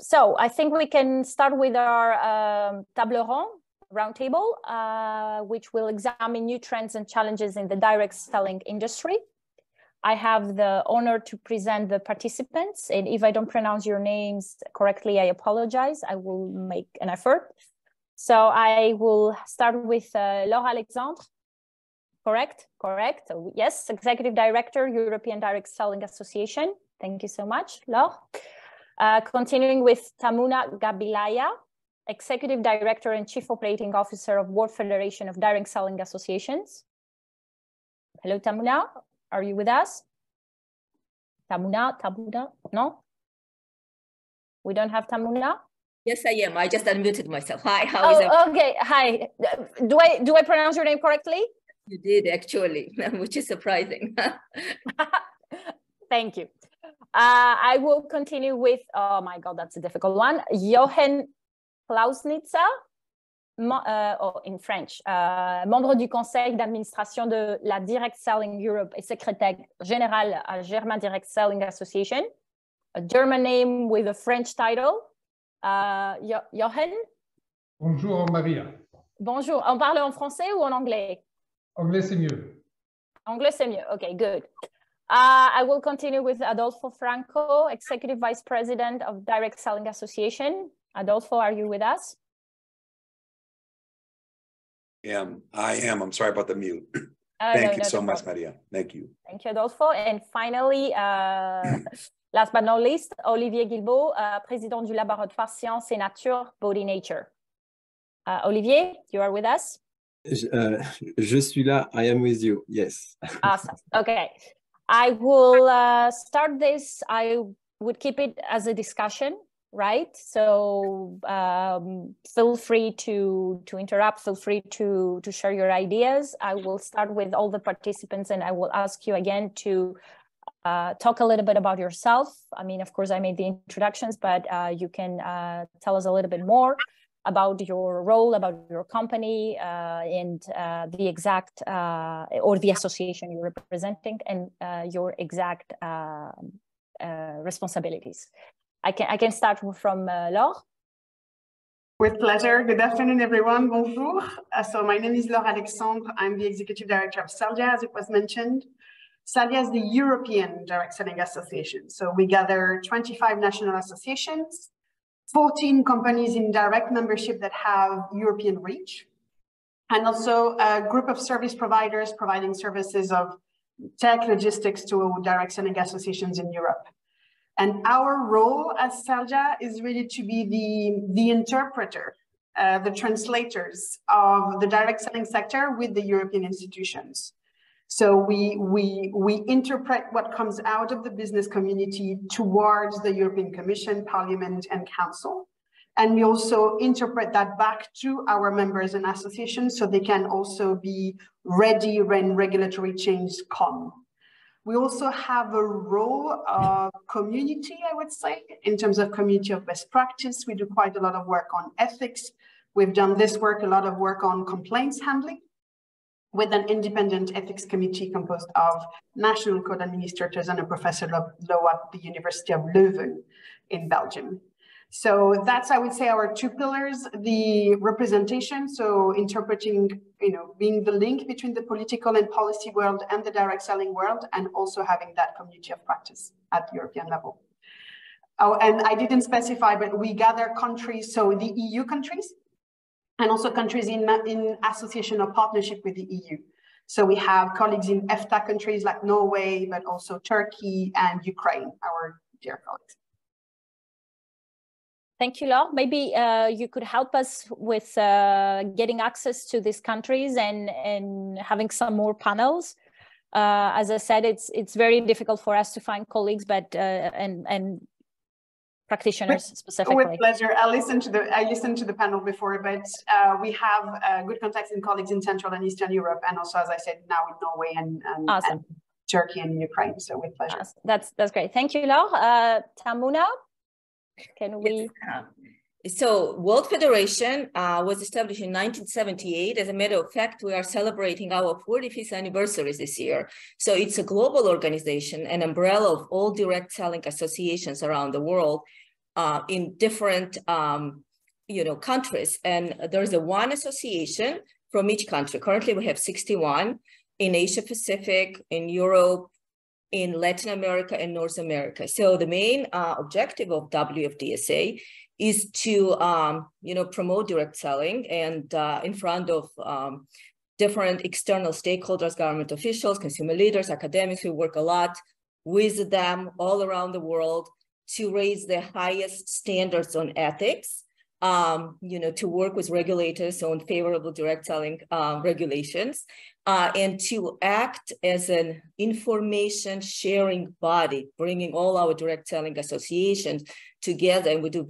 So I think we can start with our table ronde, roundtable, which will examine new trends and challenges in the direct selling industry. I have the honor to present the participants, and if I don't pronounce your names correctly, I apologize. I will make an effort. So I will start with Laure Alexandre. Correct? Correct. Yes, Executive Director, European Direct Selling Association. Thank you so much, Laure. Continuing with Tamuna Gabilaia, Executive Director and Chief Operating Officer of World Federation of Direct Selling Associations. Hello, Tamuna. Are you with us? Tamuna? No? We don't have Tamuna? Yes, I am. I just unmuted myself. Hi, how is it? Okay. Hi. Do I pronounce your name correctly? You did, actually, which is surprising. Thank you. I will continue with, oh my God, that's a difficult one. Jochen Clausnitzer, in French, membre du conseil d'administration de la Direct Selling Europe et secrétaire général à German Direct Selling Association, a German name with a French title. Jochen? Bonjour Maria. Bonjour. On parle en français ou en anglais? Anglais, c'est mieux. Anglais, c'est mieux. Okay, good. I will continue with Adolfo Franco, Executive Vice President of Direct Selling Association. Adolfo, are you with us? I am. I'm sorry about the mute. Thank you so much, Maria. Thank you. Thank you, Adolfo. And finally, last but not least, Olivier Guilbaud, Président du Laboratoire Sciences et Nature, Body Nature. Olivier, you are with us? Je suis là. I am with you. Yes. Awesome. Okay. I will start this. I would keep it as a discussion, right? So feel free to interrupt. Feel free to share your ideas. I will start with all the participants, and I will ask you again to talk a little bit about yourself. I mean, of course, I made the introductions, but you can tell us a little bit more about your role, about your company, and the exact or the association you're representing, and your exact responsibilities. I can start from Laure. With pleasure. Good afternoon, everyone. Bonjour. So my name is Laure Alexandre. I'm the Executive Director of SELDIA, as it was mentioned. SELDIA is the European Direct Selling Association. So we gather 25 national associations, 14 companies in direct membership that have European reach, and also a group of service providers providing services of tech logistics to direct selling associations in Europe. And our role as SELDIA is really to be the interpreter, the translators of the direct selling sector with the European institutions. So we interpret what comes out of the business community towards the European Commission, Parliament, and Council. And we also interpret that back to our members and associations so they can also be ready when regulatory changes come. We also have a role of community, I would say, in terms of community of best practice. We do quite a lot of work on ethics. We've done this work, a lot of work on complaints handling, with an independent ethics committee composed of national code administrators and a professor of law at the University of Leuven in Belgium. So that's, I would say, our two pillars: the representation, so interpreting, being the link between the political and policy world and the direct selling world, and also having that community of practice at the European level. Oh, and I didn't specify, but we gather countries, so the EU countries, and also countries in association or partnership with the EU. So we have colleagues in EFTA countries like Norway, but also Turkey and Ukraine, our dear colleagues. Thank you, Laure. Maybe you could help us with getting access to these countries and having some more panels. As I said, it's very difficult for us to find colleagues, but and practitioners specifically. With pleasure. I listened to the panel before, but we have good contacts in colleagues in Central and Eastern Europe, and also, as I said, now in Norway and, awesome. And Turkey and Ukraine. So with pleasure. Awesome. That's great. Thank you, Laure. Tamuna, can we? Yes. So World Federation was established in 1978. As a matter of fact, we are celebrating our 45th anniversary this year. So it's a global organization, an umbrella of all direct selling associations around the world, in different countries. And there's one association from each country. Currently, we have 61 in Asia Pacific, in Europe, in Latin America, and North America. So the main objective of WFDSA is to promote direct selling and in front of different external stakeholders, government officials, consumer leaders, academics. We work a lot with them all around the world to raise the highest standards on ethics, to work with regulators on favorable direct selling regulations, and to act as an information sharing body, bringing all our direct selling associations together. And we do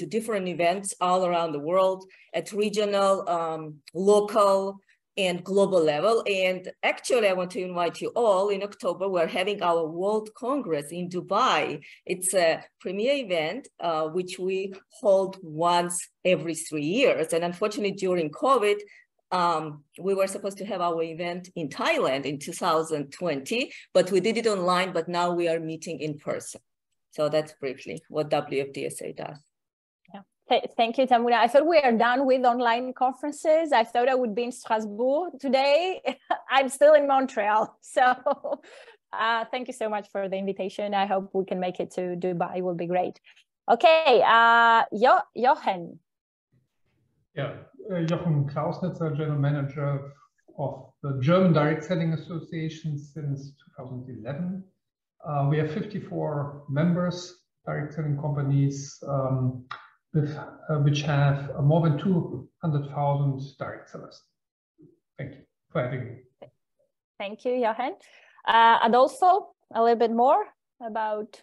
different events all around the world at regional, local, and global level. And actually, I want to invite you all. In October, we're having our World Congress in Dubai. It's a premier event, which we hold once every 3 years. And unfortunately, during COVID, we were supposed to have our event in Thailand in 2020, but we did it online, but now we are meeting in person. So that's briefly what WFDSA does. Thank you, Tamuna. I thought we are done with online conferences. I thought I would be in Strasbourg today. I'm still in Montreal. So thank you so much for the invitation. I hope we can make it to Dubai. It will be great. Okay, Jochen. Yeah, Jochen Clausnitzer, General Manager of the German Direct Selling Association since 2011. We have 54 members, direct selling companies, which have more than 200,000 direct sellers. Thank you for having me. Thank you, Jochen. Adolfo, a little bit more about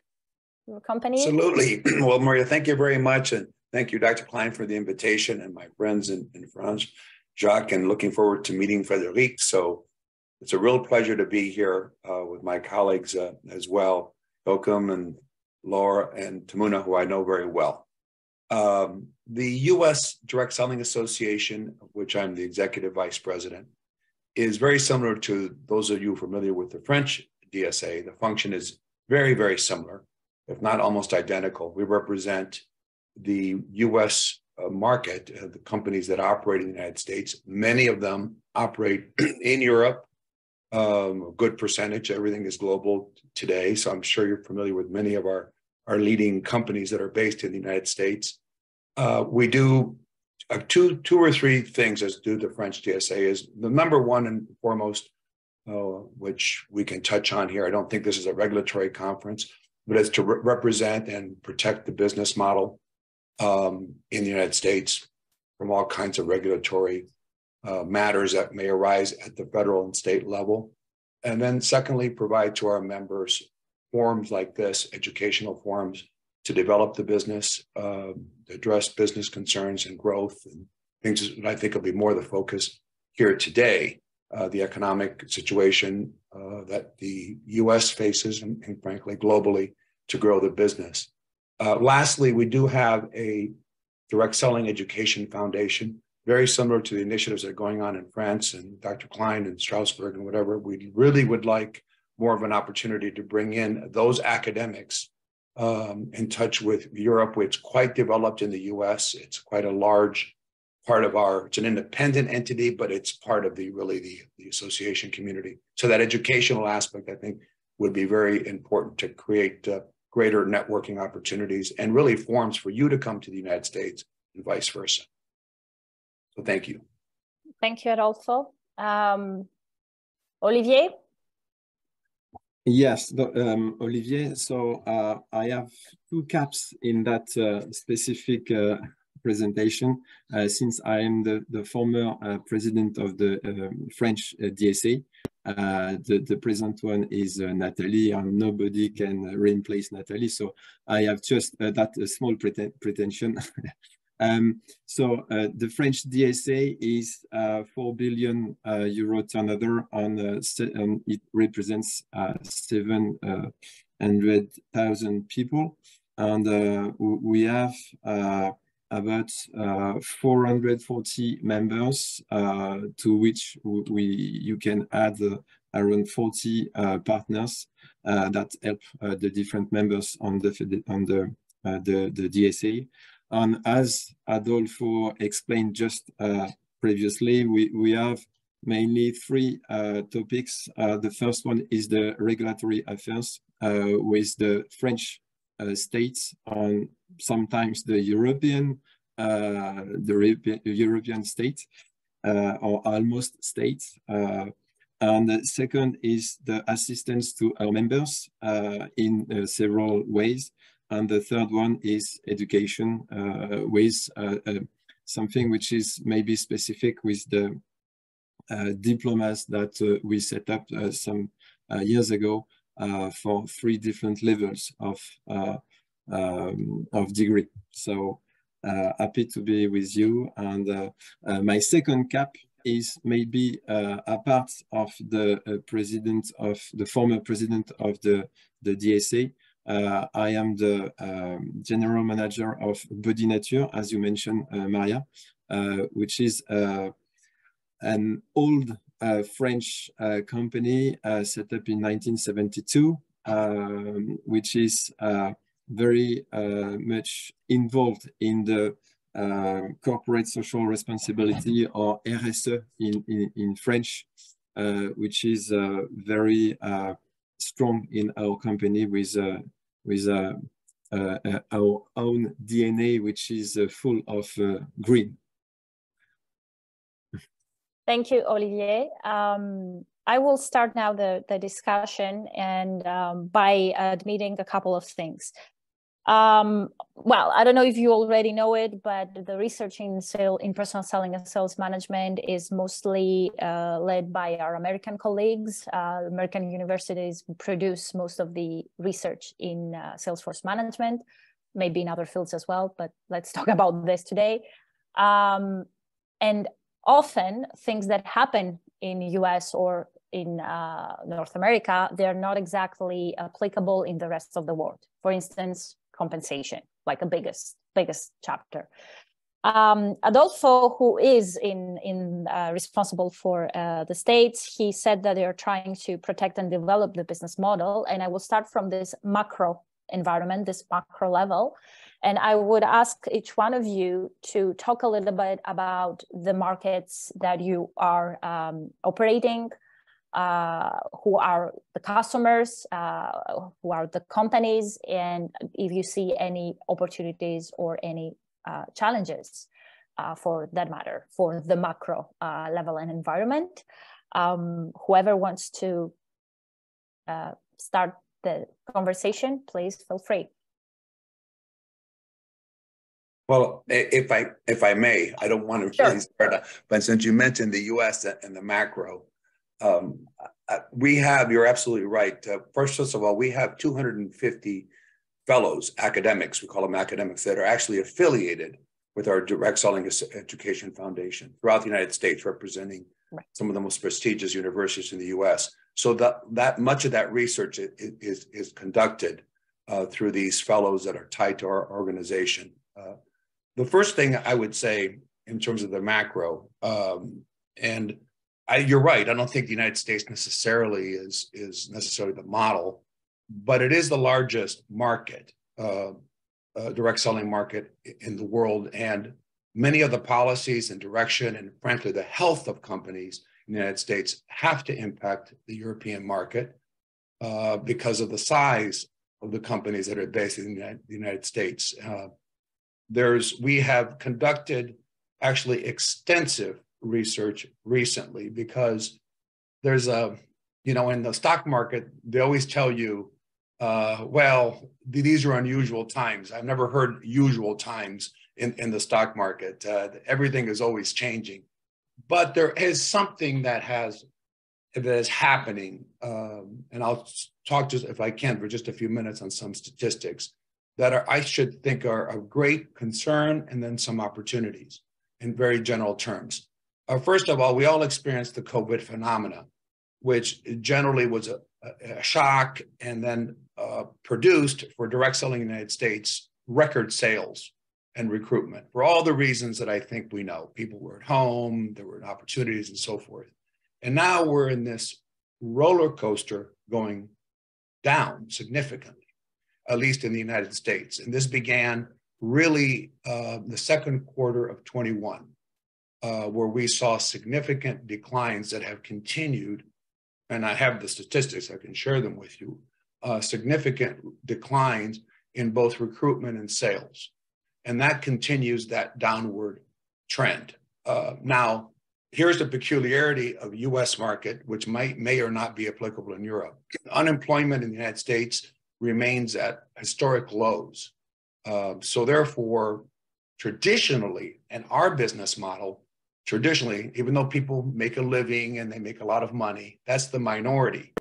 your company. Absolutely. Well, Maria, thank you very much. And thank you, Dr. Klein, for the invitation, and my friends in France, Jacques, and looking forward to meeting Frédéric. So it's a real pleasure to be here with my colleagues as well, Jochen and Laure and Tamuna, who I know very well. The U.S. Direct Selling Association, of which I'm the executive vice president, is very similar to those of you familiar with the French DSA. The function is very, very similar, if not almost identical. We represent the U.S. market, the companies that operate in the United States. Many of them operate in Europe, a good percentage. Everything is global today, so I'm sure you're familiar with many of our leading companies that are based in the United States. We do two or three things as do the French DSA. Is the number one and foremost, which we can touch on here. I don't think this is a regulatory conference, but it's to represent and protect the business model in the United States from all kinds of regulatory matters that may arise at the federal and state level. And then secondly, provide to our members forums like this, educational forums, to develop the business, address business concerns and growth and things that I think will be more the focus here today, the economic situation that the US faces and frankly, globally to grow the business. Lastly, we do have a direct selling education foundation, very similar to the initiatives that are going on in France and Dr. Klein and Strasbourg and whatever. We really would like more of an opportunity to bring in those academics in touch with Europe, which is quite developed in the US. It's quite a large part of it's an independent entity, but it's part of the association community. So that educational aspect, I think, would be very important to create greater networking opportunities and really forums for you to come to the United States and vice versa. So thank you. Thank you, Adolfo. Olivier? Yes, Olivier. So I have two caps in that specific presentation, since I am the former president of the French DSA. The present one is Nathalie, and nobody can replace Nathalie. So I have just that small pretension. So the French DSA is 4 billion euro turnover, and it represents 700,000 people, and we have about 440 members, to which you can add around 40 partners that help the different members on the the DSA. And as Adolfo explained just previously, we have mainly three topics. The first one is the regulatory affairs with the French states and sometimes the European states or almost states. And the second is the assistance to our members in several ways. And the third one is education with something which is maybe specific with the diplomas that we set up some years ago for 3 different levels of degree. So happy to be with you. And my second cap is maybe a part of the president of the former president of the DSA. I am the general manager of Body Nature, as you mentioned, Maria, which is an old French company set up in 1972, which is very much involved in the corporate social responsibility, or RSE in French, which is very strong in our company with our own DNA, which is full of green. Thank you, Olivier. I will start now the discussion and by admitting a couple of things. Well, I don't know if you already know it, but the research in personal selling and sales management is mostly led by our American colleagues. American universities produce most of the research in Salesforce management, maybe in other fields as well, but let's talk about this today. And often things that happen in the US or in North America, they're not exactly applicable in the rest of the world. For instance, compensation, like a biggest chapter. Adolfo, who is responsible for the States, he said that they are trying to protect and develop the business model. And I will start from this macro environment, this macro level. And I would ask each one of you to talk a little bit about the markets that you are operating, who are the customers, who are the companies, and if you see any opportunities or any challenges for that matter, for the macro level and environment. Whoever wants to start the conversation, please feel free. Well, if I may, I don't want to really start, but since you mentioned the U.S. and the macro, we have, you're absolutely right. First of all, we have 250 fellows, academics, we call them academics, that are actually affiliated with our Direct Selling Education Foundation throughout the United States, representing some of the most prestigious universities in the U.S. So that much of that research is conducted through these fellows that are tied to our organization. The first thing I would say in terms of the macro, you're right, I don't think the United States necessarily is necessarily the model, but it is the largest market, direct selling market in the world. And many of the policies and direction and frankly, the health of companies in the United States have to impact the European market because of the size of the companies that are based in the United States. We have conducted actually extensive research recently because there's in the stock market, they always tell you, well, these are unusual times. I've never heard usual times in the stock market. Everything is always changing, but there is something that is happening. And I'll talk just, if I can, for just a few minutes on some statistics that I should think are of great concern, and then some opportunities in very general terms. First of all, we all experienced the COVID phenomena, which generally was a shock, and then produced for direct selling in the United States record sales and recruitment for all the reasons that I think we know. People were at home, there were opportunities and so forth. And now we're in this roller coaster going down significantly. at least in the United States. And this began really the second quarter of 21, where we saw significant declines that have continued. And I have the statistics, I can share them with you, significant declines in both recruitment and sales. And that continues that downward trend. Now, here's the peculiarity of US market, which may or not be applicable in Europe. Unemployment in the United States remains at historic lows. So therefore, traditionally, in our business model, traditionally, even though people make a living and they make a lot of money, that's the minority.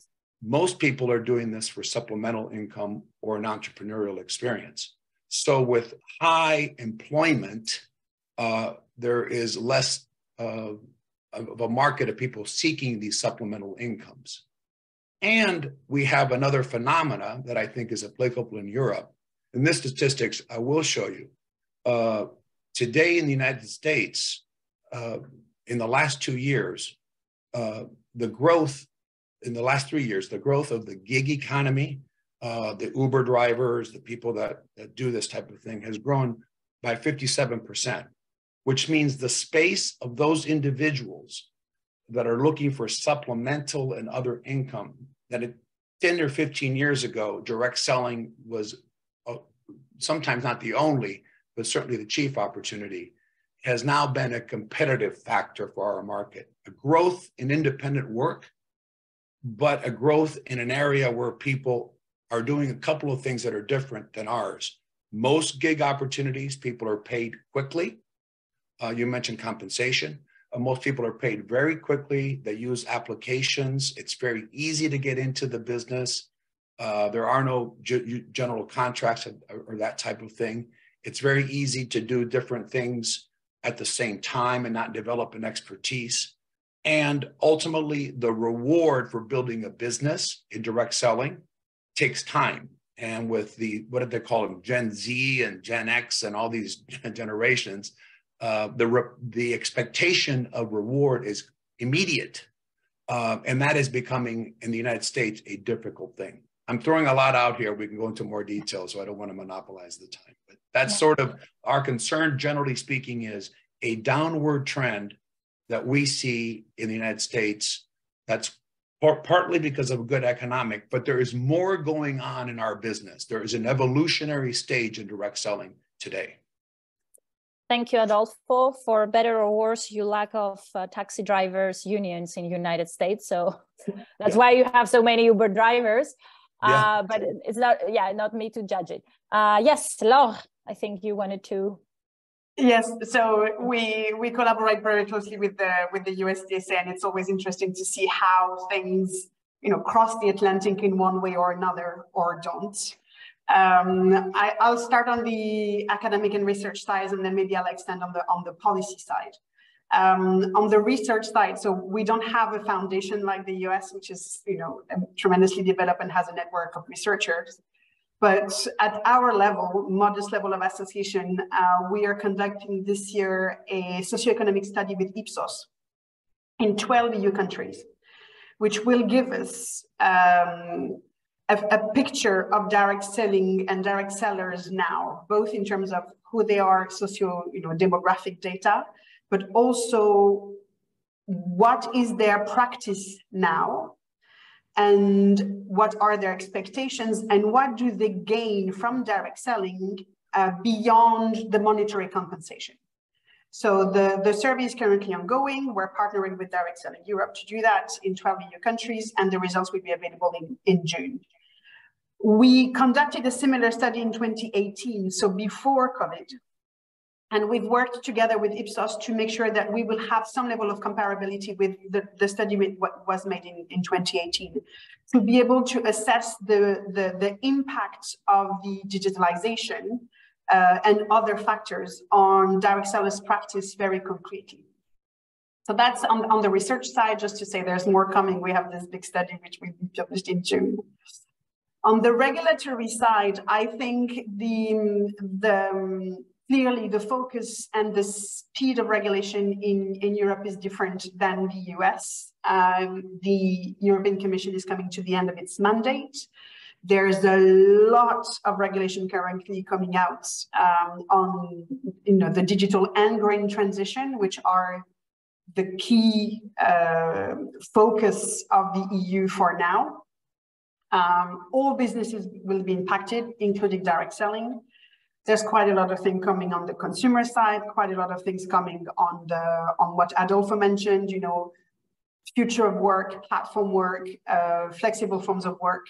Most people are doing this for supplemental income or an entrepreneurial experience. So with high employment, there is less of a market of people seeking these supplemental incomes. And we have another phenomena that I think is applicable in Europe. And this statistics I will show you. Today in the United States, in the last 2 years, the growth in the last 3 years, the growth of the gig economy, the Uber drivers, the people that do this type of thing has grown by 57%, which means the space of those individuals that are looking for supplemental and other income, that 10 or 15 years ago, direct selling was sometimes not the only, but certainly the chief opportunity, has now been a competitive factor for our market. A growth in independent work, but a growth in an area where people are doing a couple of things that are different than ours. Most gig opportunities, people are paid quickly. You mentioned compensation. Most people are paid very quickly. They use applications. It's very easy to get into the business. There are no general contracts or that type of thing. It's very easy to do different things at the same time and not develop an expertise. And ultimately, the reward for building a business in direct selling takes time. And with the, what did they call them, Gen Z and Gen X and all these generations, the expectation of reward is immediate. And that is becoming, in the United States, a difficult thing. I'm throwing a lot out here. We can go into more detail, so I don't want to monopolize the time. But that's sort of our concern, generally speaking, is a downward trend that we see in the United States. That's partly because of a good economic, but there is more going on in our business. There is an evolutionary stage in direct selling today. Thank you, Adolfo. For better or worse, you lack of taxi drivers unions in the United States. So that's why you have so many Uber drivers. But it's not me to judge it. Yes, Laure, I think you wanted to. Yes, so we collaborate very closely with the WFDSA, and it's always interesting to see how things cross the Atlantic in one way or another, or don't. I'll start on the academic and research side, and then maybe I'll extend on the policy side. On the research side, so we don't have a foundation like the US, which is tremendously developed and has a network of researchers. But at our level, modest level of association, we are conducting this year a socioeconomic study with Ipsos in 12 EU countries, which will give us a picture of direct selling and direct sellers now, both in terms of who they are, demographic data, but also what is their practice now, and what are their expectations, and what do they gain from direct selling beyond the monetary compensation. So the survey is currently ongoing. We're partnering with Direct Selling Europe to do that in 12 EU countries, and the results will be available in June. We conducted a similar study in 2018, so before COVID. And we've worked together with Ipsos to make sure that we will have some level of comparability with the study with what was made in 2018, to be able to assess the impact of the digitalization and other factors on direct sellers' practice very concretely. So that's on the research side, just to say there's more coming. We have this big study which we published in June. On the regulatory side, I think clearly, the focus and the speed of regulation in Europe is different than the US. The European Commission is coming to the end of its mandate. There's a lot of regulation currently coming out on the digital and green transition, which are the key focus of the EU for now. All businesses will be impacted, including direct selling. There's quite a lot of things coming on the consumer side, quite a lot of things coming on what Adolfo mentioned, future of work, platform work, flexible forms of work.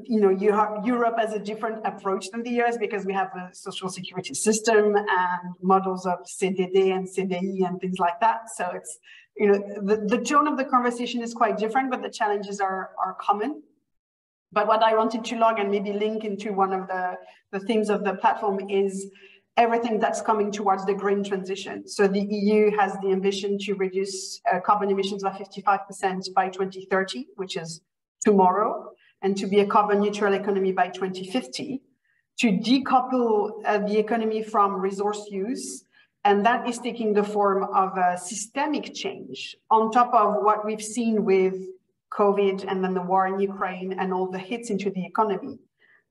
You have Europe has a different approach than the US because we have a social security system and models of CDD and CDI and things like that. So it's, the tone of the conversation is quite different, but the challenges are common. But what I wanted to log and maybe link into one of the themes of the platform is everything that's coming towards the green transition. So the EU has the ambition to reduce carbon emissions by 55% by 2030, which is tomorrow, and to be a carbon neutral economy by 2050, to decouple the economy from resource use. And that is taking the form of a systemic change on top of what we've seen with COVID and then the war in Ukraine and all the hits into the economy.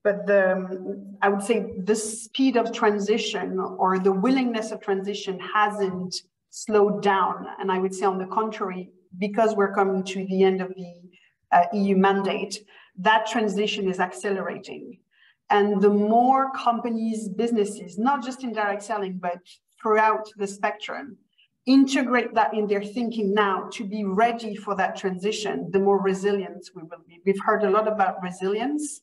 But I would say the speed of transition or the willingness of transition hasn't slowed down. And I would say on the contrary, because we're coming to the end of the EU mandate, that transition is accelerating. And the more companies, businesses, not just in direct selling, but throughout the spectrum, integrate that in their thinking now to be ready for that transition, the more resilient we will be. We've heard a lot about resilience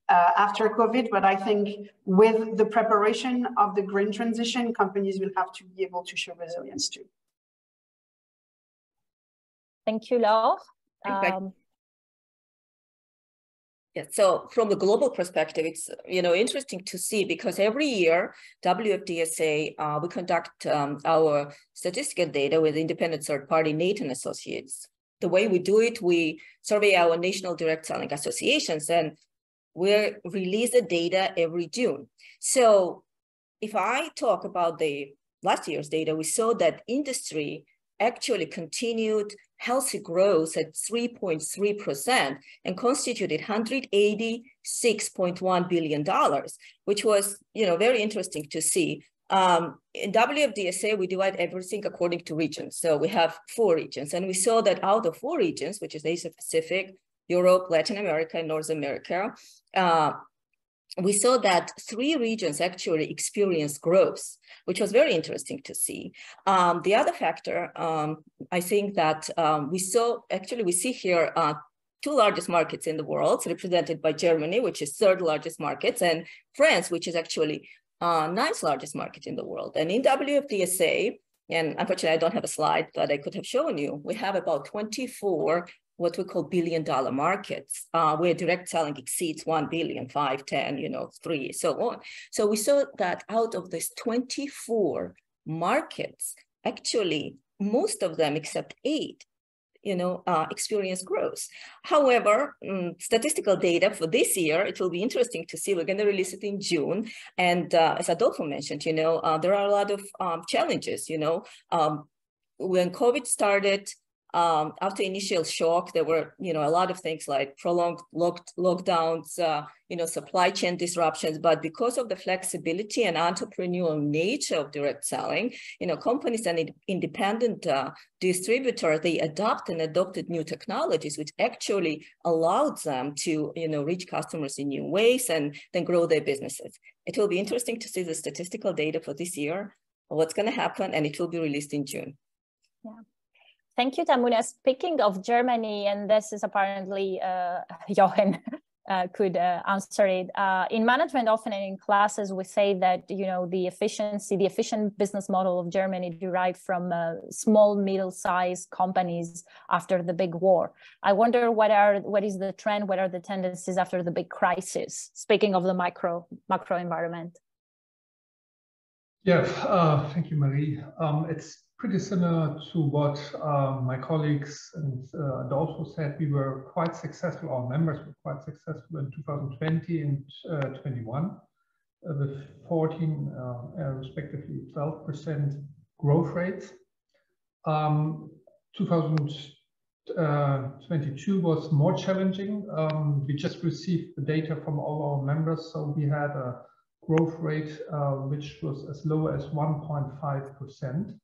after COVID, but I think with the preparation of the green transition, companies will have to be able to show resilience too. Thank you, Laure. Yeah, so from the global perspective, it's interesting to see because every year WFDSA we conduct our statistical data with independent third-party Nathan Associates. The way we do it, we survey our national direct selling associations, and we release the data every June. So if I talk about the last year's data, we saw that industry actually continued healthy growth at 3.3% and constituted $186.1 billion, which was, very interesting to see. In WFDSA, we divide everything according to regions. So we have 4 regions, and we saw that out of 4 regions, which is Asia Pacific, Europe, Latin America, and North America, we saw that 3 regions actually experienced growth, which was very interesting to see. The other factor, I think that we see here 2 largest markets in the world, represented by Germany, which is 3rd largest market, and France, which is actually 9th largest market in the world. And in WFDSA, and unfortunately I don't have a slide that I could have shown you, we have about 24 what we call billion-dollar markets, where direct selling exceeds 1 billion, 5, 10, 3, so on. So we saw that out of these 24 markets, actually, most of them except 8, experience growth. However, statistical data for this year, it will be interesting to see. We're going to release it in June. And as Adolfo mentioned, there are a lot of challenges, when COVID started, after initial shock, there were, a lot of things like prolonged lockdowns, supply chain disruptions. But because of the flexibility and entrepreneurial nature of direct selling, companies and independent distributors, they adopted new technologies, which actually allowed them to, reach customers in new ways and then grow their businesses. It will be interesting to see the statistical data for this year, what's going to happen, and it will be released in June. Yeah. Thank you, Tamuna. Speaking of Germany, and this is apparently Jochen could answer it. In management, often in classes, we say that the efficient business model of Germany derived from small, middle-sized companies after the big war. I wonder what is the trend? What are the tendencies after the big crisis? Speaking of the macro environment. Yeah, thank you, Marie. It's pretty similar to what my colleagues and Adolfo said. We were quite successful, our members were quite successful in 2020 and 21, with 14, respectively 12% growth rates. 2022 2022 was more challenging. We just received the data from all our members, so we had a growth rate which was as low as 1.5%.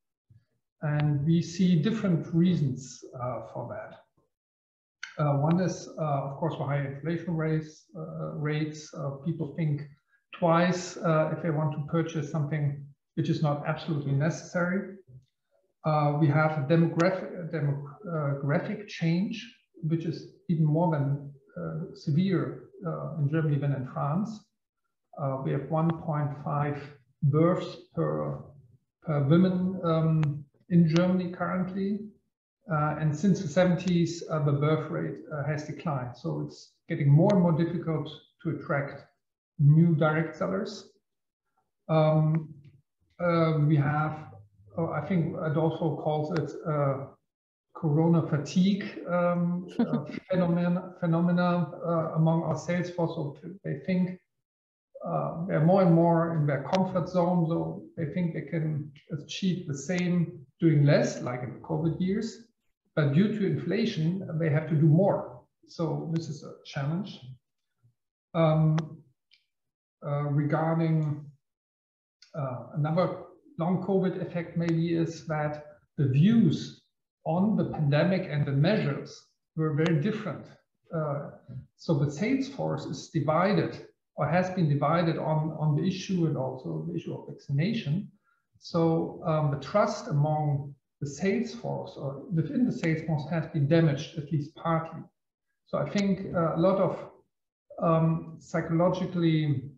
And we see different reasons for that. One is, of course, the high inflation rates. People think twice if they want to purchase something which is not absolutely necessary. We have a demographic change, which is even more than severe in Germany than in France. We have 1.5 births per woman in Germany currently. And since the 70s, the birth rate has declined. So it's getting more and more difficult to attract new direct sellers. We have, I think Adolfo calls it Corona fatigue phenomena among our sales force. So they think they're more and more in their comfort zone. So they think they can achieve the same doing less, like in the COVID years. But due to inflation, they have to do more. So this is a challenge. Regarding another long COVID effect maybe is that the views on the pandemic and the measures were very different. So the sales force is divided or has been divided on the issue and also the issue of vaccination. So the trust among the sales force or within the sales force has been damaged, at least partly. So I think a lot of psychologically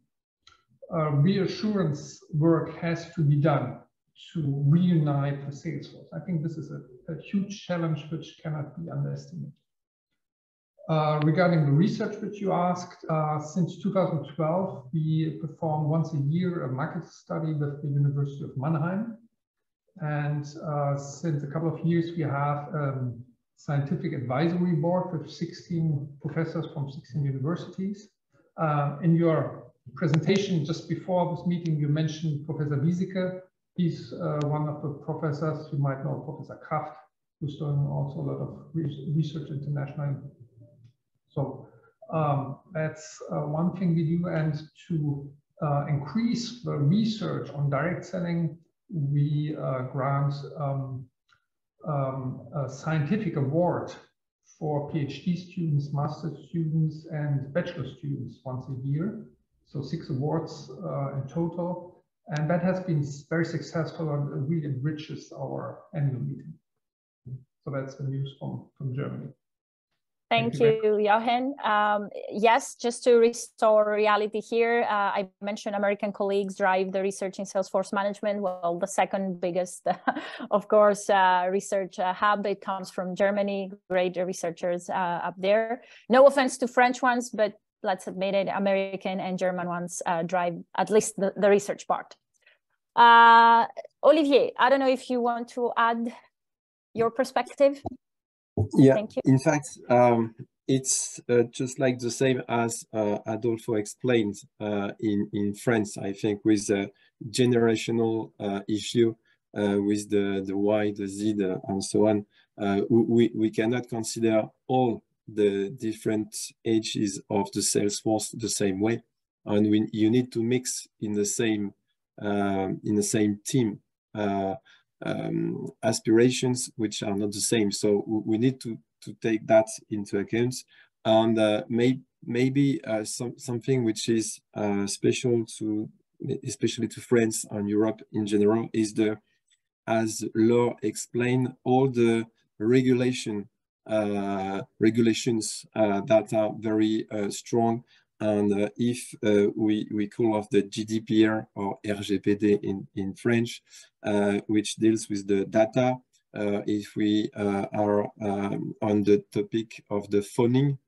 reassurance work has to be done to reunite the sales force. I think this is a huge challenge which cannot be underestimated. Regarding the research which you asked, since 2012, we perform once a year a market study with the University of Mannheim. And since a couple of years, we have a scientific advisory board with 16 professors from 16 universities. In your presentation just before this meeting, you mentioned Professor Wieseke. He's one of the professors. You might know Professor Kraft, who's doing also a lot of research internationally. So that's one thing we do. And to increase the research on direct selling, we grant a scientific award for PhD students, master students, and bachelor students once a year. So 6 awards in total. And that has been very successful and really enriches our annual meeting. So that's the news from Germany. Thank you, Jochen. Yes, just to restore reality here, I mentioned American colleagues drive the research in Salesforce management. Well, the second biggest, of course, research hub, it comes from Germany, great researchers up there. No offense to French ones, but let's admit it, American and German ones drive at least the research part. Olivier, I don't know if you want to add your perspective. Yeah, thank you. In fact, it's just like the same as Adolfo explained in France, I think, with the generational issue with the Y, the Z, and so on. We cannot consider all the different ages of the sales force the same way, and you need to mix in the same team aspirations which are not the same. So we need to take that into account. And maybe something which is special to, especially to France and Europe in general, is as Laure explained, all the regulations that are very strong. And if we call off the GDPR or RGPD in French, which deals with the data, if we are on the topic of the phoning,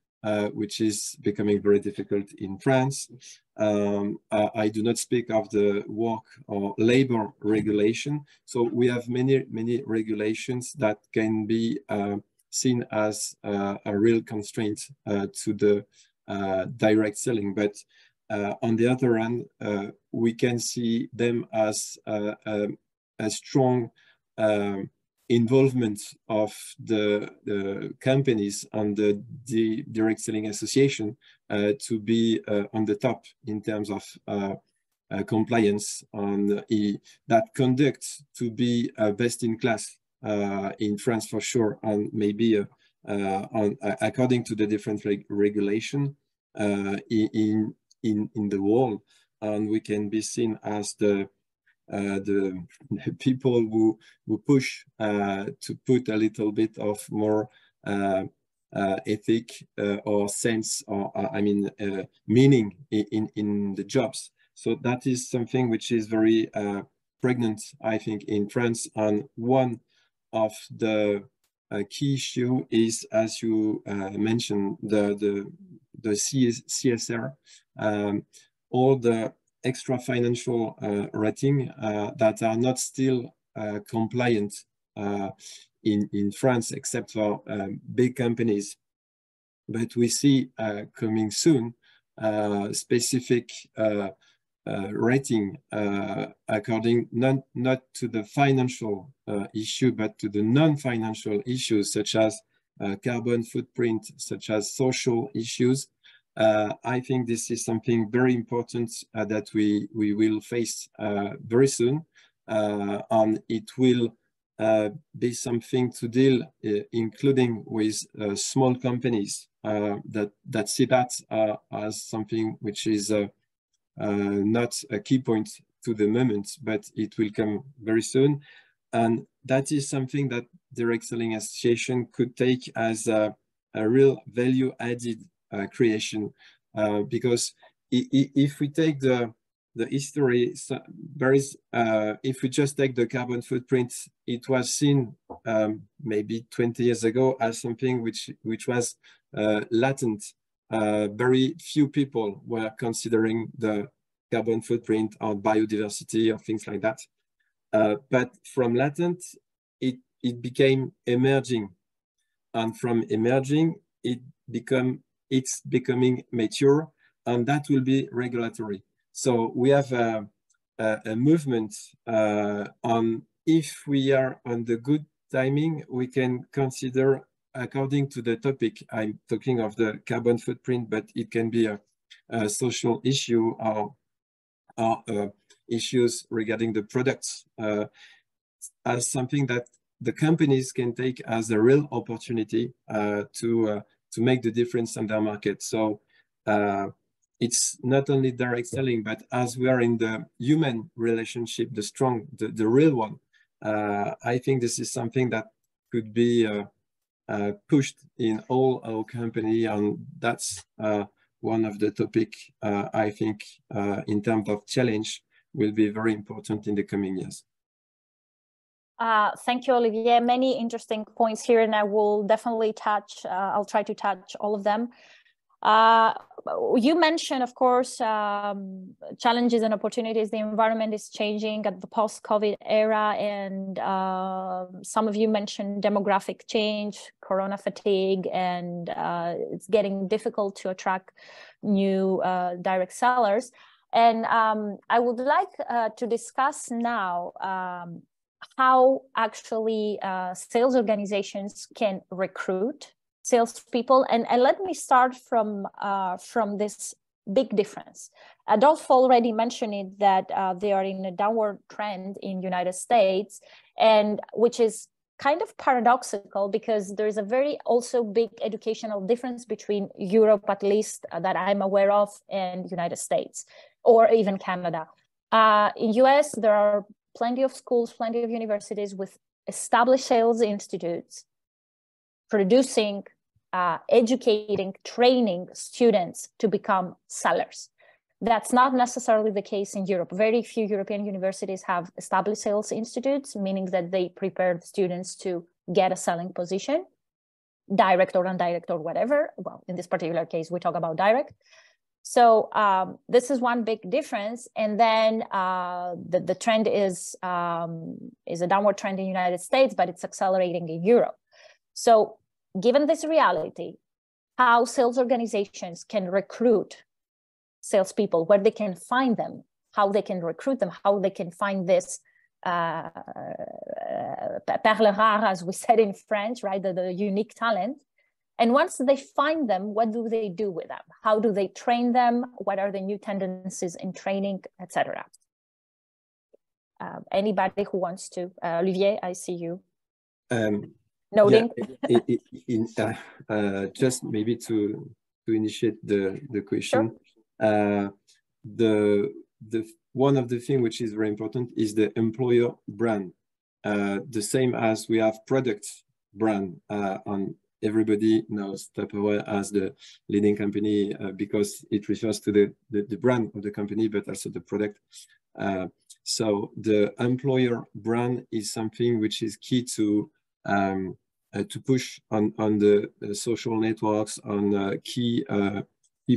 which is becoming very difficult in France. I do not speak of the work or labor regulation. So we have many regulations that can be seen as a real constraint to the direct selling, but on the other hand, we can see them as a strong involvement of the companies and the direct selling association to be on the top in terms of compliance, and that conduct to be best in class in France for sure, and maybe according to the different regulation in the world, and we can be seen as the people who push to put a little bit of more ethic or sense, or meaning in the jobs. So that is something which is very pregnant, I think, in France. And one of the key issue is, as you mentioned, the CSR, all the extra financial rating that are not still compliant in France, except for big companies. But we see coming soon specific rating according not to the financial issue, but to the non-financial issues, such as carbon footprint, such as social issues. I think this is something very important that we will face very soon, and it will be something to deal, including with small companies that see that as something which is not a key point to the moment, but it will come very soon. And that is something that Direct Selling Association could take as a real value added creation, because if we take the history, so there is, if we just take the carbon footprint, it was seen maybe 20 years ago as something which was latent. Very few people were considering the carbon footprint or biodiversity or things like that. But from latent, it became emerging, and from emerging, it's becoming mature, and that will be regulatory. So we have a movement on, if we are on the good timing, we can consider, according to the topic, I'm talking of the carbon footprint, but it can be a social issue or issues regarding the products, as something that the companies can take as a real opportunity to make the difference on their market. So it's not only direct selling, but as we are in the human relationship, the real one, I think this is something that could be pushed in all our company, and that's one of the topic I think in terms of challenge will be very important in the coming years. Thank you, Olivier. Many interesting points here, and I will definitely touch, I'll try to touch all of them. You mentioned, of course, challenges and opportunities. The environment is changing at the post-COVID era, and some of you mentioned demographic change, corona fatigue, and it's getting difficult to attract new direct sellers. And I would like to discuss now how actually sales organizations can recruit salespeople, and let me start from this big difference. Adolfo already mentioned it, that they are in a downward trend in the United States, and which is kind of paradoxical, because there is a very also big educational difference between Europe, at least that I'm aware of, and United States, or even Canada. In US, there are plenty of schools, plenty of universities with established sales institutes, producing, educating, training students to become sellers. That's not necessarily the case in Europe. Very few European universities have established sales institutes, meaning that they prepare the students to get a selling position, direct or indirect or whatever. Well, in this particular case, we talk about direct. So this is one big difference. And then the trend is a downward trend in the United States, but it's accelerating in Europe. So given this reality, how sales organizations can recruit salespeople, where they can find them, how they can recruit them, how they can find this perles rares, as we said in French, right? The unique talent. And once they find them, what do they do with them? How do they train them? What are the new tendencies in training, etc.? Anybody who wants to? Olivier, I see you nodding. Yeah, just maybe to initiate the question. Sure. One of the things which is very important is the employer brand. The same as we have product brand on. Everybody knows Tupperware as the leading company because it refers to the brand of the company, but also the product. So the employer brand is something which is key to push on the social networks, on key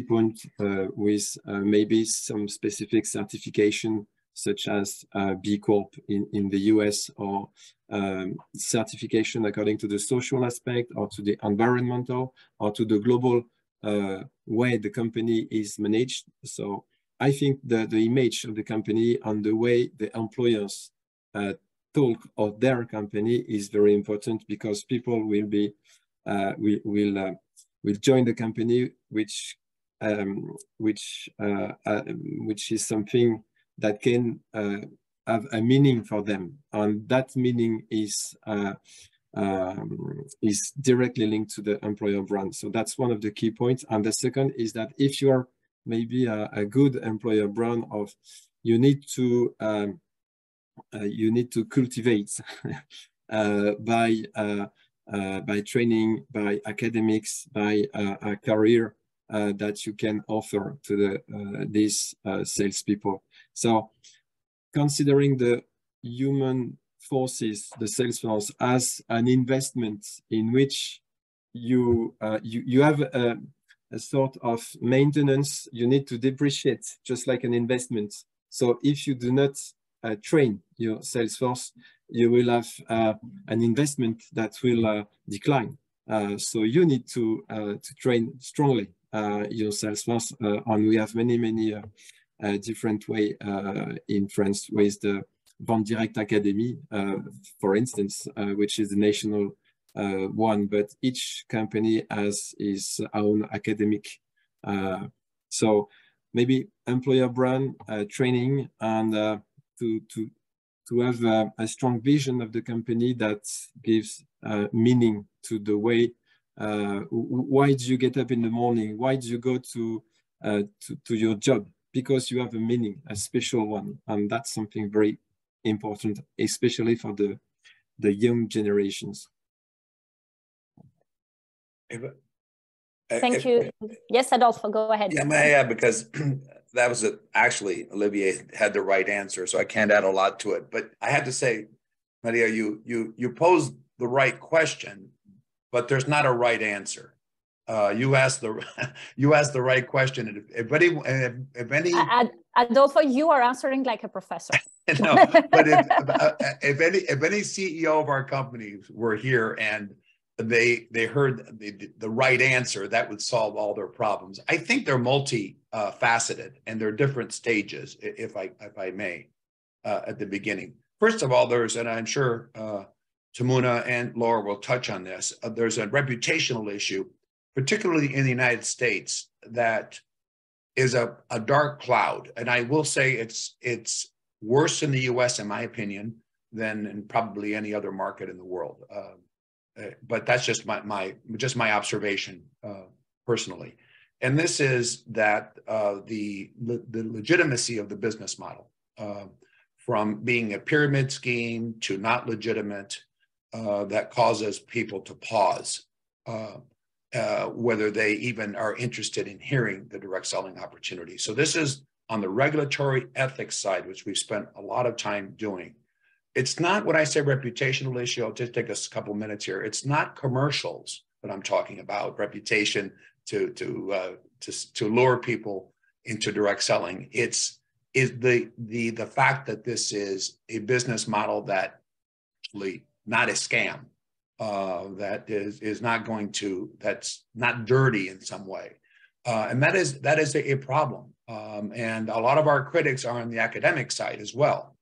points with maybe some specific certification, such as B Corp in the US, or certification according to the social aspect, or to the environmental, or to the global way the company is managed. So I think that the image of the company and the way the employers talk of their company is very important, because people will be will join the company which is something that can have a meaning for them, and that meaning is directly linked to the employer brand. So that's one of the key points. And the second is that if you are maybe a good employer brand, you need to cultivate by training, by academics, by a career that you can offer to these salespeople. So considering the human forces, the sales force, as an investment in which you have a sort of maintenance, you need to depreciate just like an investment. So if you do not train your sales force, you will have an investment that will decline. So you need to train strongly your sales force, and we have many different way in France with the Vente Directe Academy, for instance, which is the national one, but each company has its own academic. So maybe employer brand training, and to have a strong vision of the company that gives meaning to the way. Why do you get up in the morning? Why do you go to your job? Because you have a meaning, a special one, and that's something very important, especially for the young generations. Thank you. Yes, Adolfo, go ahead. Yeah, because that was actually, Olivier had the right answer, so I can't add a lot to it. But I had to say, Maria, you posed the right question, but there's not a right answer. You asked the right question. If any, Adolfo, you are answering like a professor. No, but if any CEO of our company were here and they heard the right answer, that would solve all their problems. I think they're multi-faceted, and they're different stages, if I may, at the beginning. First of all, and I'm sure Tamuna and Laure will touch on this, there's a reputational issue, particularly in the United States, that is a dark cloud. And I will say it's worse in the US, in my opinion, than in probably any other market in the world. But that's just my observation personally. And this is that the legitimacy of the business model, from being a pyramid scheme to not legitimate, that causes people to pause, whether they even are interested in hearing the direct selling opportunity. So this is on the regulatory ethics side, which we've spent a lot of time doing. It's not, when I say reputational issue, I'll just take us a couple minutes here. It's not commercials that I'm talking about, reputation to lure people into direct selling. It's the fact that this is a business model that actually not a scam, that is not going to, that's not dirty in some way. And that is a problem. And a lot of our critics are on the academic side as well.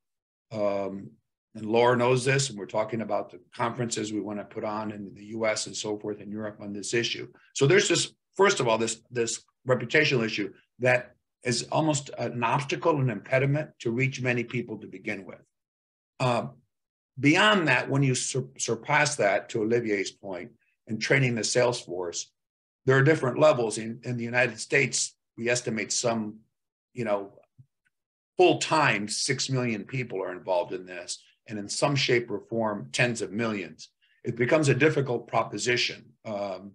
and Laure knows this, and we're talking about the conferences we want to put on in the US and so forth in Europe on this issue. So there's this, first of all, this reputational issue that is almost an obstacle, an impediment to reach many people to begin with. Beyond that, when you surpass that, to Olivier's point, in training the sales force, there are different levels. In the United States, we estimate some, full-time 6 million people are involved in this, and in some shape or form, tens of millions. It becomes a difficult proposition to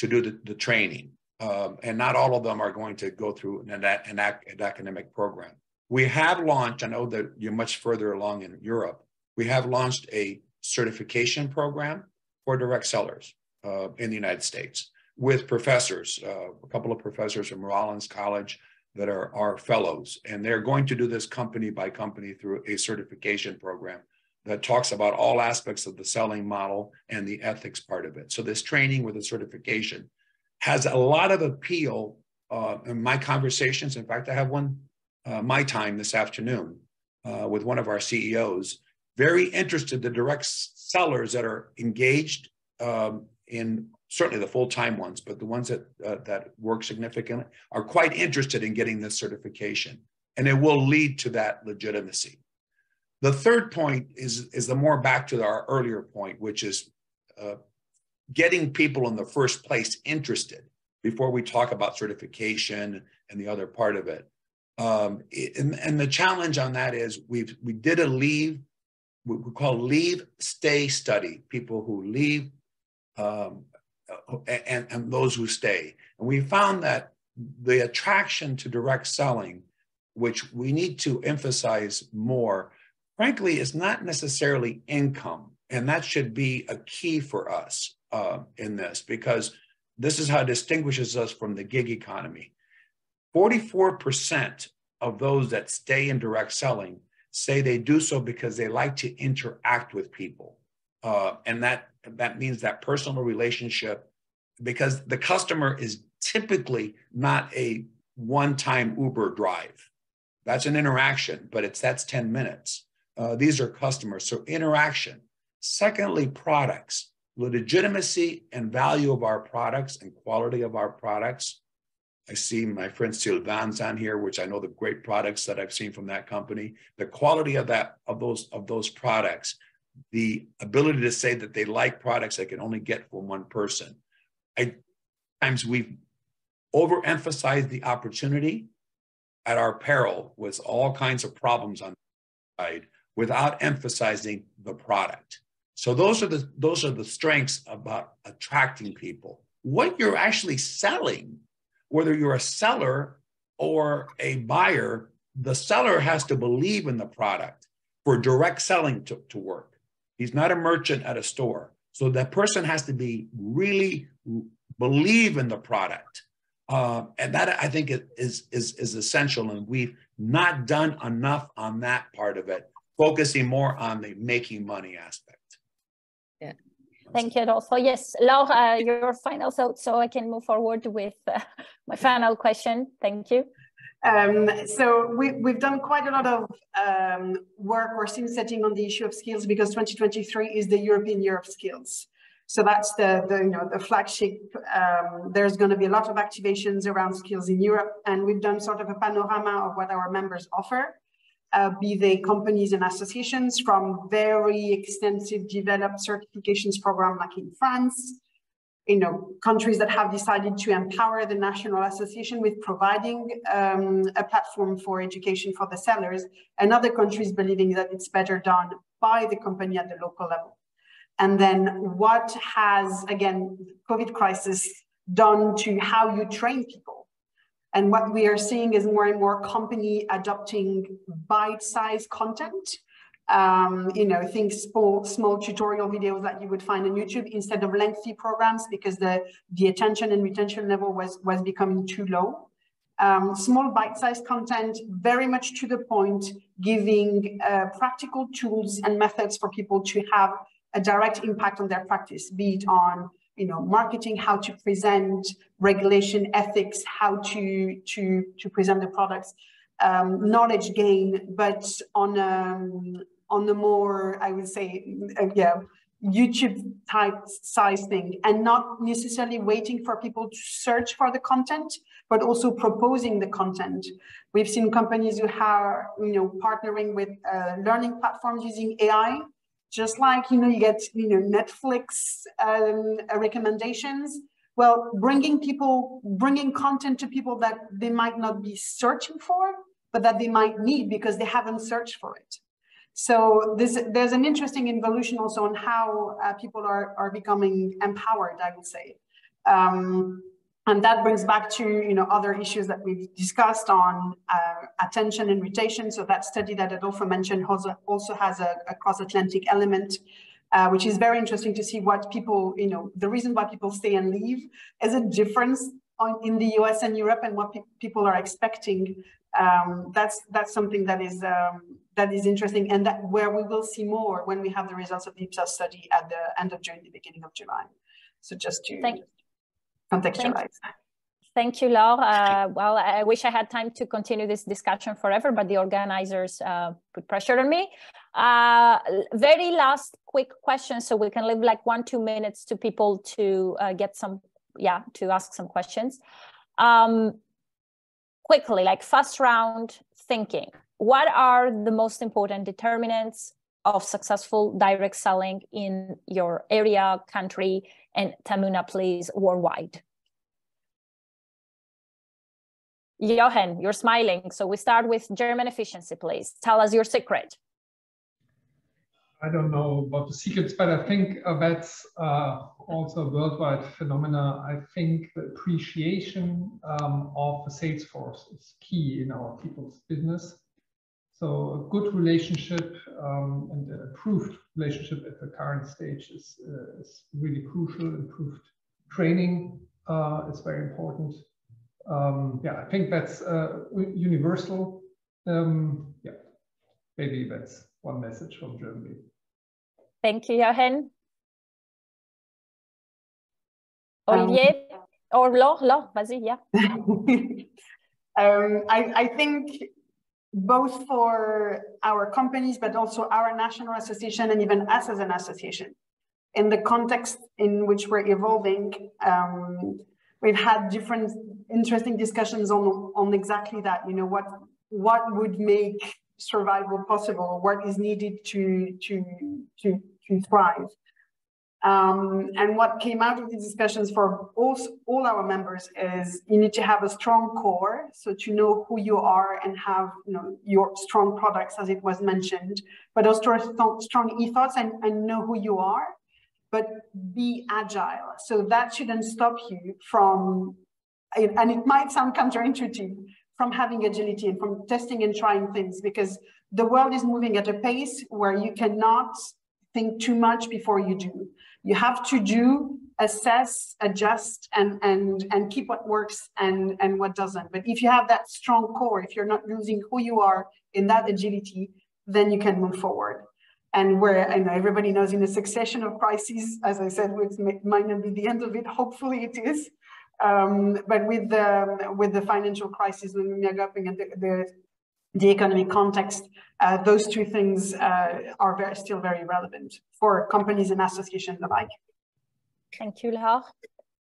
do the training, and not all of them are going to go through an academic program. We have launched, I know that you're much further along in Europe, we have launched a certification program for direct sellers in the United States with professors, a couple of professors from Rollins College that are our fellows, and they're going to do this company by company through a certification program that talks about all aspects of the selling model and the ethics part of it. So this training with a certification has a lot of appeal in my conversations. In fact, I have one my time this afternoon with one of our CEOs, very interested, the direct sellers that are engaged in certainly the full-time ones, but the ones that work significantly are quite interested in getting this certification, and it will lead to that legitimacy. The third point is the more back to our earlier point, which is getting people in the first place interested before we talk about certification and the other part of it. And the challenge on that is we did a leave, what we call leave, stay study, people who leave and those who stay. And we found that the attraction to direct selling, which we need to emphasize more, frankly, is not necessarily income. And that should be a key for us in this, because this is how it distinguishes us from the gig economy. 44% of those that stay in direct selling say they do so because they like to interact with people. And that means that personal relationship, because the customer is typically not a one-time Uber drive. That's an interaction, but that's 10 minutes. These are customers, so interaction. Secondly, products, the legitimacy and value of our products and quality of our products. I see my friend Sylvan's on here, which I know the great products that I've seen from that company. The quality of those products, the ability to say that they like products they can only get from one person. Times we've overemphasized the opportunity at our peril with all kinds of problems on the side without emphasizing the product. So those are the strengths about attracting people. What you're actually selling, whether you're a seller or a buyer, the seller has to believe in the product for direct selling to work. He's not a merchant at a store. So that person has to be really believe in the product. And that, I think, is essential. And we've not done enough on that part of it, focusing more on the making money aspect. Yeah. Thank you, Adolfo. Yes, Laure, your final thoughts, so I can move forward with my final question. Thank you. So we've done quite a lot of work or scene setting on the issue of skills, because 2023 is the European Year of Skills. So that's the flagship. There's going to be a lot of activations around skills in Europe, and we've done sort of a panorama of what our members offer, be they companies and associations, from very extensive developed certifications program like in France, countries that have decided to empower the national association with providing a platform for education for the sellers, and other countries believing that it's better done by the company at the local level. And then what has, again, COVID crisis done to how you train people? And what we are seeing is more and more company adopting bite-sized content. Think small tutorial videos that you would find on YouTube instead of lengthy programs, because the attention and retention level was becoming too low. Small bite-sized content, very much to the point, giving practical tools and methods for people to have a direct impact on their practice, be it on marketing, how to present, regulation, ethics, how to present the products, knowledge gain, but on the more, I would say, YouTube type size thing, and not necessarily waiting for people to search for the content, but also proposing the content. We've seen companies who are, partnering with learning platforms using AI, just like, you get, Netflix recommendations. Well, bringing content to people that they might not be searching for, but that they might need because they haven't searched for it. So there's an interesting evolution also on how people are becoming empowered, I would say. And that brings back to other issues that we've discussed on attention and retention. So that study that Adolfo mentioned also has a cross-Atlantic element, which is very interesting to see what people, the reason why people stay and leave is a difference in the US and Europe and what people are expecting. That's something that is interesting, and that where we will see more when we have the results of the Ipsos study at the end of June, the beginning of July. So just to contextualize. Thank you, Laure. Well, I wish I had time to continue this discussion forever, but the organizers put pressure on me. Very last quick question, so we can leave like 1-2 minutes to people to get some, to ask some questions. Quickly, like first round thinking. What are the most important determinants of successful direct selling in your area, country, and Tamuna, please, worldwide? Jochen, you're smiling. So we start with German efficiency, please. Tell us your secret. I don't know about the secrets, but I think that's also a worldwide phenomena. I think the appreciation of the sales force is key in our people's business. So a good relationship and an improved relationship at the current stage is really crucial. Improved training is very important. I think that's universal. Maybe that's one message from Germany. Thank you, Jochen. Olivier or Laure, vas-y, I think both for our companies, but also our national association and even us as an association, in the context in which we're evolving, we've had different interesting discussions on exactly that. What would make survival possible, what is needed to thrive. And what came out of the discussions for all our members is you need to have a strong core, so to know who you are and have your strong products, as it was mentioned, but also a strong ethos and know who you are, but be agile. So that shouldn't stop you from, and it might sound counterintuitive, from having agility and from testing and trying things, because the world is moving at a pace where you cannot think too much before you do. You have to do, assess, adjust, and keep what works and what doesn't. But if you have that strong core, if you're not losing who you are in that agility, then you can move forward. And where I know everybody knows in a succession of crises, as I said, it might not be the end of it, hopefully it is. But with the financial crisis, when we are upping at the economic context, those two things are still very relevant for companies and associations alike. Thank you, Laure.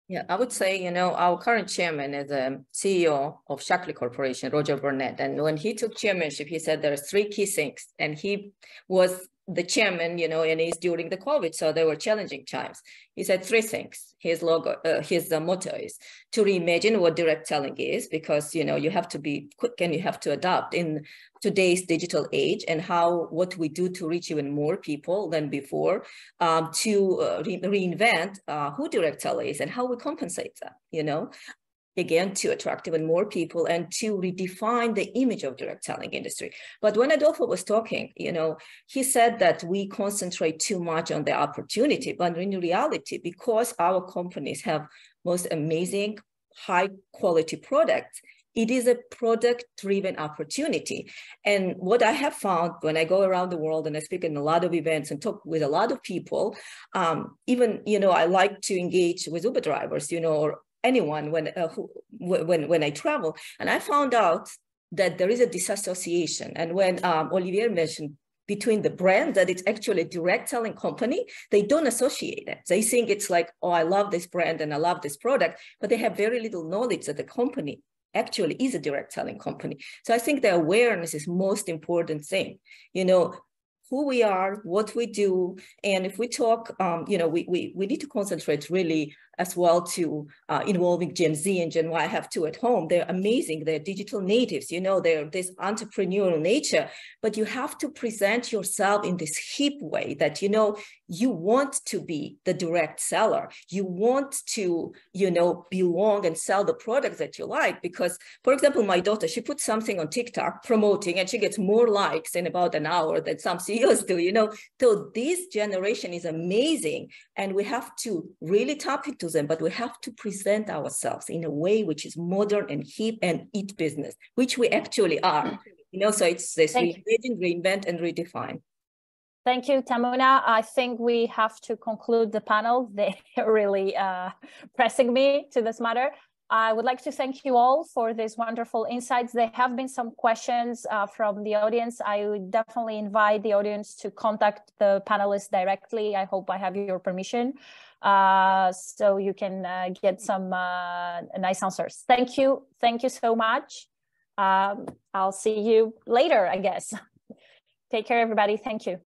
Yeah, I would say, our current chairman is the CEO of Shockley Corporation, Roger Burnett. And when he took chairmanship, he said there are 3 key things. And he was the chairman, and he's during the COVID, so there were challenging times. He said 3 things. His motto is to reimagine what direct selling is, because, you have to be quick and you have to adapt in today's digital age, and what we do to reach even more people than before, to reinvent who direct seller is and how we compensate them, again, to attract even more people and to redefine the image of direct selling industry. But when Adolfo was talking, he said that we concentrate too much on the opportunity, but in reality, because our companies have most amazing, high quality products, it is a product-driven opportunity. And what I have found when I go around the world and I speak in a lot of events and talk with a lot of people, even, I like to engage with Uber drivers, or anyone when I travel, and I found out that there is a disassociation. And when Olivier mentioned between the brand that it's actually a direct selling company, they don't associate it. They think it's like, oh, I love this brand and I love this product, but they have very little knowledge that the company actually is a direct selling company. So I think the awareness is most important thing, you know, who we are, what we do. And if we talk, you know, we need to concentrate really as well to involving Gen Z and Gen Y. I have two at home. They're amazing. They're digital natives, you know, they're this entrepreneurial nature, but you have to present yourself in this hip way that, you know, you want to be the direct seller. You want to, you know, belong and sell the products that you like. Because, for example, my daughter, she puts something on TikTok promoting and she gets more likes in about an hour than some CEOs do, you know. So this generation is amazing. And we have to really tap into them, but we have to present ourselves in a way which is modern and hip and eat business, which we actually are. You know, so it's this reimagine, reinvent, and redefine. Thank you, Tamuna. I think we have to conclude the panel. They're really pressing me to this matter. I would like to thank you all for these wonderful insights. There have been some questions from the audience. I would definitely invite the audience to contact the panelists directly. I hope I have your permission so you can get some nice answers. Thank you. Thank you so much. I'll see you later, I guess. Take care, everybody. Thank you.